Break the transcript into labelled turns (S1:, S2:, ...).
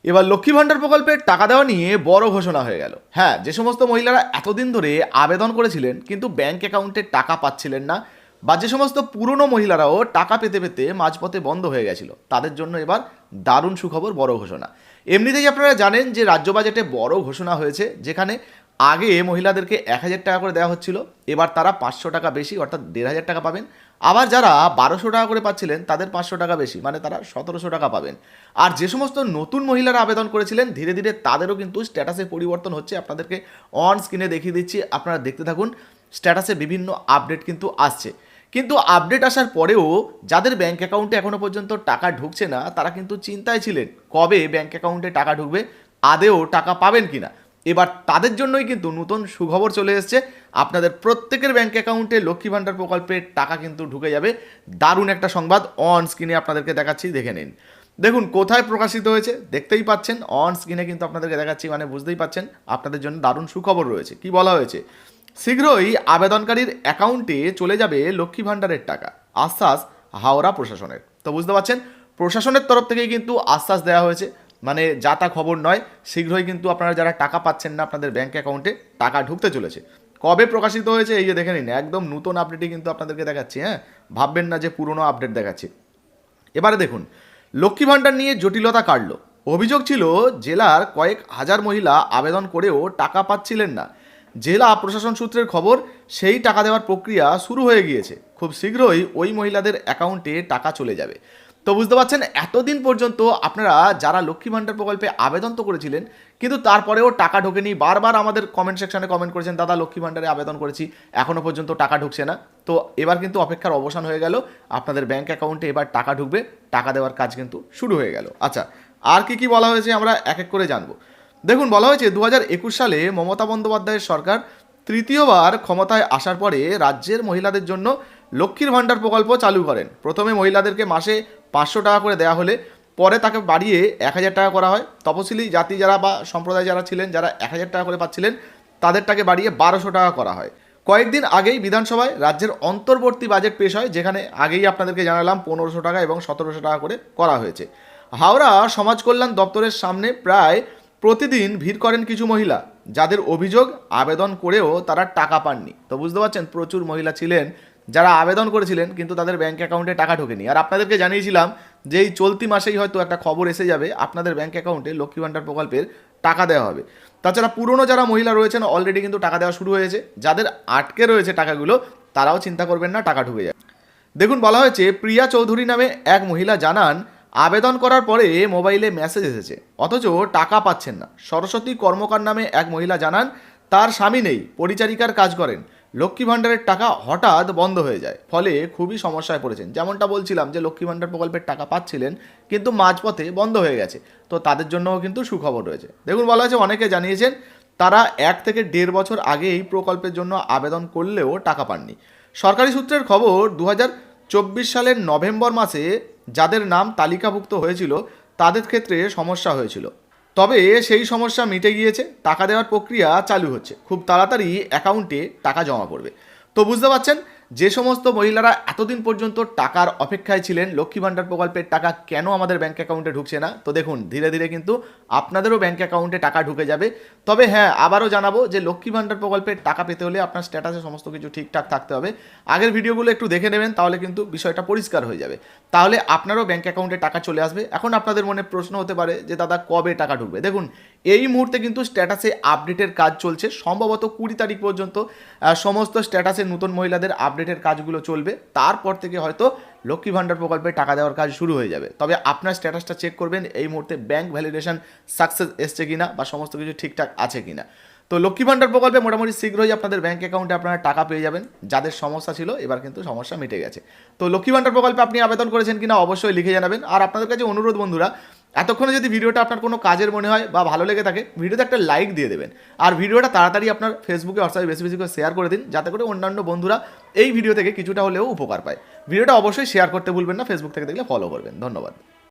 S1: এবার লক্ষ্মী ভাণ্ডার প্রকল্পের টাকা দেওয়া নিয়ে বড় ঘোষণা হয়ে গেল। হ্যাঁ, যে সমস্ত মহিলারা এতদিন ধরে আবেদন করেছিলেন কিন্তু ব্যাংক অ্যাকাউন্টে টাকা পাচ্ছিলেন না, বা যে সমস্ত পুরনো মহিলারাও টাকা পেতে পেতে মাঝপথে বন্ধ হয়ে গেছিল, তাদের জন্য এবার দারুণ সুখবর, বড় ঘোষণা। এমনিতেই আপনারা জানেন যে রাজ্য বাজেটে বড় ঘোষণা হয়েছে, যেখানে আগে মহিলাদেরকে 1,000 টাকা করে দেওয়া হচ্ছিল, এবার তারা 500 টাকা বেশি অর্থাৎ 1,500 টাকা পাবেন। আবার যারা 1200 টাকা করে পাচ্ছিলেন তাদের 500 টাকা বেশি, মানে তারা 1700 টাকা পাবেন। আর যে সমস্ত নতুন মহিলারা আবেদন করেছিলেন, ধীরে ধীরে তাদেরও কিন্তু স্ট্যাটাসে পরিবর্তন হচ্ছে। আপনাদেরকে অন স্ক্রিনে দেখিয়ে দিচ্ছি, আপনারা দেখতে থাকুন। স্ট্যাটাসে বিভিন্ন আপডেট কিন্তু আসছে, কিন্তু আপডেট আসার পরেও যাদের ব্যাংক অ্যাকাউন্টে এখনও পর্যন্ত টাকা ঢুকছে না, তারা কিন্তু চিন্তায় ছিলেন কবে ব্যাংক অ্যাকাউন্টে টাকা ঢুকবে, আদেও টাকা পাবেন কিনা। এবার তাদের জন্যই কিন্তু নতুন সুখবর চলে এসেছে। আপনাদের প্রত্যেকের ব্যাংক অ্যাকাউন্টে লক্ষ্মী ভাণ্ডার প্রকল্পের টাকা কিন্তু ঢুকে যাবে। দারুণ একটা সংবাদ অন স্ক্রিনে আপনাদেরকে দেখাচ্ছি, দেখে নিন। দেখুন কোথায় প্রকাশিত হয়েছে, দেখতেই পাচ্ছেন অন স্ক্রিনে কিন্তু আপনাদেরকে দেখাচ্ছি, মানে বুঝতেই পাচ্ছেন আপনাদের জন্য দারুণ সুখবর রয়েছে। কি বলা হয়েছে, শীঘ্রই আবেদনকারীর অ্যাকাউন্টে চলে যাবে লক্ষ্মী ভাণ্ডারের টাকা, আশ্বাস হাওড়া প্রশাসনের। তো বুঝতে পারছেন, প্রশাসনের তরফ থেকেই কিন্তু আশ্বাস দেওয়া হয়েছে, মানে যা তা খবর নয়। শীঘ্রই কিন্তু আপনারা যারা টাকা পাচ্ছেন না, আপনাদের ব্যাংক অ্যাকাউন্টে টাকা ঢুকতে চলেছে। কবে প্রকাশিত হয়েছে এই যে দেখে নিন, একদম নতুন আপডেটই কিন্তু আপনাদেরকে দেখাচ্ছি। হ্যাঁ, ভাববেন না যে পুরনো আপডেট দেখাচ্ছি। এবারে দেখুন, লক্ষ্মী ভাণ্ডার নিয়ে জটিলতা কাটল। অভিযোগ ছিল জেলার কয়েক হাজার মহিলা আবেদন করেও টাকা পাচ্ছিলেন না। জেলা প্রশাসন সূত্রের খবর, সেই টাকা দেওয়ার প্রক্রিয়া শুরু হয়ে গিয়েছে। খুব শীঘ্রই ওই মহিলাদের অ্যাকাউন্টে টাকা চলে যাবে। তো বুঝতে পারছেন, এতদিন পর্যন্ত আপনারা যারা লক্ষ্মী ভাণ্ডার প্রকল্পে আবেদন তো করেছিলেন, কিন্তু তারপরেও টাকা ঢোকেনি। বারবার আমাদের কমেন্ট সেকশনে কমেন্ট করেছেন, দাদা লক্ষ্মী ভাণ্ডারে আবেদন করেছি, এখনও পর্যন্ত টাকা ঢুকছে না। তো এবার কিন্তু অপেক্ষার অবসান হয়ে গেল, আপনাদের ব্যাংক অ্যাকাউন্টে এবার টাকা ঢুকবে, টাকা দেওয়ার কাজ কিন্তু শুরু হয়ে গেল। আচ্ছা, আর কি কি বলা হয়েছে আমরা এক এক করে জানবো। দেখুন, বলা হয়েছে 2021 সালে মমতা বন্দ্যোপাধ্যায়ের সরকার তৃতীয়বার ক্ষমতায় আসার পরে রাজ্যের মহিলাদের জন্য লক্ষ্মীর ভাণ্ডার প্রকল্প চালু করেন। প্রথমে মহিলাদেরকে মাসে 500 টাকা করে দেওয়া হলে পরে তাকে বাড়িয়ে 1,000 টাকা করা হয়। তপশিলি জাতি যারা বা সম্প্রদায় যারা ছিলেন, যারা 1,000 টাকা করে পাচ্ছিলেন, তাদেরটাকে বাড়িয়ে 1200 টাকা করা হয়। কয়েকদিন আগেই বিধানসভায় রাজ্যের অন্তর্বর্তী বাজেট পেশ হয়, যেখানে আগেই আপনাদেরকে জানালাম 1500 টাকা এবং 1700 টাকা করে করা হয়েছে। হাওড়া সমাজ কল্যাণ দপ্তরের সামনে প্রায় প্রতিদিন ভিড় করেন কিছু মহিলা, যাদের অভিযোগ আবেদন করেও তারা টাকা পাননি। তো বুঝতে পারছেন, প্রচুর মহিলা ছিলেন যারা আবেদন করেছিলেন কিন্তু তাদের ব্যাংক অ্যাকাউন্টে টাকা ঢোকেনি। আর আপনাদেরকে জানিয়েছিলাম যে এই চলতি মাসেই হয়তো একটা খবর এসে যাবে, আপনাদের ব্যাংক অ্যাকাউন্টে লক্ষ্মী ভাণ্ডার প্রকল্পের টাকা দেওয়া হবে। তাছাড়া পুরনো যারা মহিলা রয়েছেন অলরেডি কিন্তু টাকা দেওয়া শুরু হয়েছে। যাদের আটকে রয়েছে টাকাগুলো, তারাও চিন্তা করবেন না, টাকা ঢুকে যাবে। দেখুন, বলা হয়েছে প্রিয়া চৌধুরী নামে এক মহিলা জানান, আবেদন করার পরে মোবাইলে মেসেজ এসেছে অথচ টাকা পাচ্ছেন না। সরস্বতী কর্মকার নামে এক মহিলা জানান, তার স্বামী নেই, পরিচারিকার কাজ করেন, লক্ষ্মী ভাণ্ডারের টাকা হঠাৎ বন্ধ হয়ে যায়, ফলে খুবই সমস্যায় পড়েছেন। যেমনটা বলছিলাম যে লক্ষ্মী ভাণ্ডার প্রকল্পের টাকা পাচ্ছিলেন কিন্তু মাঝপথে বন্ধ হয়ে গেছে, তো তাদের জন্যও কিন্তু সুখবর রয়েছে। দেখুন, বলা হয়েছে অনেকে জানিয়েছেন তারা 1 থেকে 1.5 বছর আগে এই প্রকল্পের জন্য আবেদন করলেও টাকা পাননি। সরকারি সূত্রের খবর, 2024 সালের নভেম্বর মাসে যাদের নাম তালিকাভুক্ত হয়েছিল তাদের ক্ষেত্রে সমস্যা হয়েছিল, তবে সেই সমস্যা মিটে গিয়েছে। টাকা দেওয়ার প্রক্রিয়া চালু হচ্ছে, খুব তাড়াতাড়ি অ্যাকাউন্টে টাকা জমা পড়বে। তো বুঝতে পারছেন, যে সমস্ত মহিলারা এতদিন পর্যন্ত টাকার অপেক্ষায় ছিলেন, লক্ষ্মী ভাণ্ডার প্রকল্পের টাকা কেন আমাদের ব্যাংক অ্যাকাউন্টে ঢুকছে না, তো দেখুন ধীরে ধীরে কিন্তু আপনাদেরও ব্যাংক অ্যাকাউন্টে টাকা ঢুকে যাবে। তবে হ্যাঁ, আবারও জানাবো যে লক্ষ্মী ভাণ্ডার প্রকল্পের টাকা পেতে হলে আপনার স্ট্যাটাসে সমস্ত কিছু ঠিকঠাক থাকতে হবে। আগের ভিডিওগুলো একটু দেখে নেবেন, তাহলে কিন্তু বিষয়টা পরিষ্কার হয়ে যাবে, তাহলে আপনারও ব্যাংক অ্যাকাউন্টে টাকা চলে আসবে। এখন আপনাদের মনে প্রশ্ন হতে পারে যে দাদা কবে টাকা ঢুকবে। দেখুন, এই মুহূর্তে কিন্তু স্ট্যাটাসে আপডেটের কাজ চলছে, সম্ভবত 20 তারিখ পর্যন্ত সমস্ত স্ট্যাটাসে নতুন মহিলাদের আপডেটের কাজগুলো চলবে। তারপর থেকে হয়তো লক্ষ্মী ভাণ্ডার প্রকল্পে টাকা দেওয়ার কাজ শুরু হয়ে যাবে। তবে আপনার স্ট্যাটাসটা চেক করবেন এই মুহূর্তে ব্যাংক ভ্যালিডেশন সাকসেস এসছে কিনা বা সমস্ত কিছু ঠিকঠাক আছে কিনা। তো লক্ষ্মী ভাণ্ডার প্রকল্পে মোটামুটি শীঘ্রই আপনাদের ব্যাংক অ্যাকাউন্টে আপনারা টাকা পেয়ে যাবেন। যাদের সমস্যা ছিল এবার কিন্তু সমস্যা মিটে গেছে। তো লক্ষ্মী ভাণ্ডার প্রকল্পে আপনি আবেদন করেছেন কিনা অবশ্যই লিখে জানাবেন। আর আপনাদের কাছে অনুরোধ বন্ধুরা, এতক্ষণে যদি ভিডিওটা আপনার কোনো কাজের মনে হয় বা ভালো লেগে থাকে, ভিডিওতে একটা লাইক দিয়ে দেবেন। আর ভিডিওটা তাড়াতাড়ি আপনার ফেসবুকে হোয়াটসঅ্যাপে বেশি বেশি করে শেয়ার করে দিন, যাতে করে অন্যান্য বন্ধুরা এই ভিডিও থেকে কিছুটা হলেও উপকার পায়। ভিডিওটা অবশ্যই শেয়ার করতে ভুলবেন না, ফেসবুক থেকে দেখলে ফলো করবেন। ধন্যবাদ।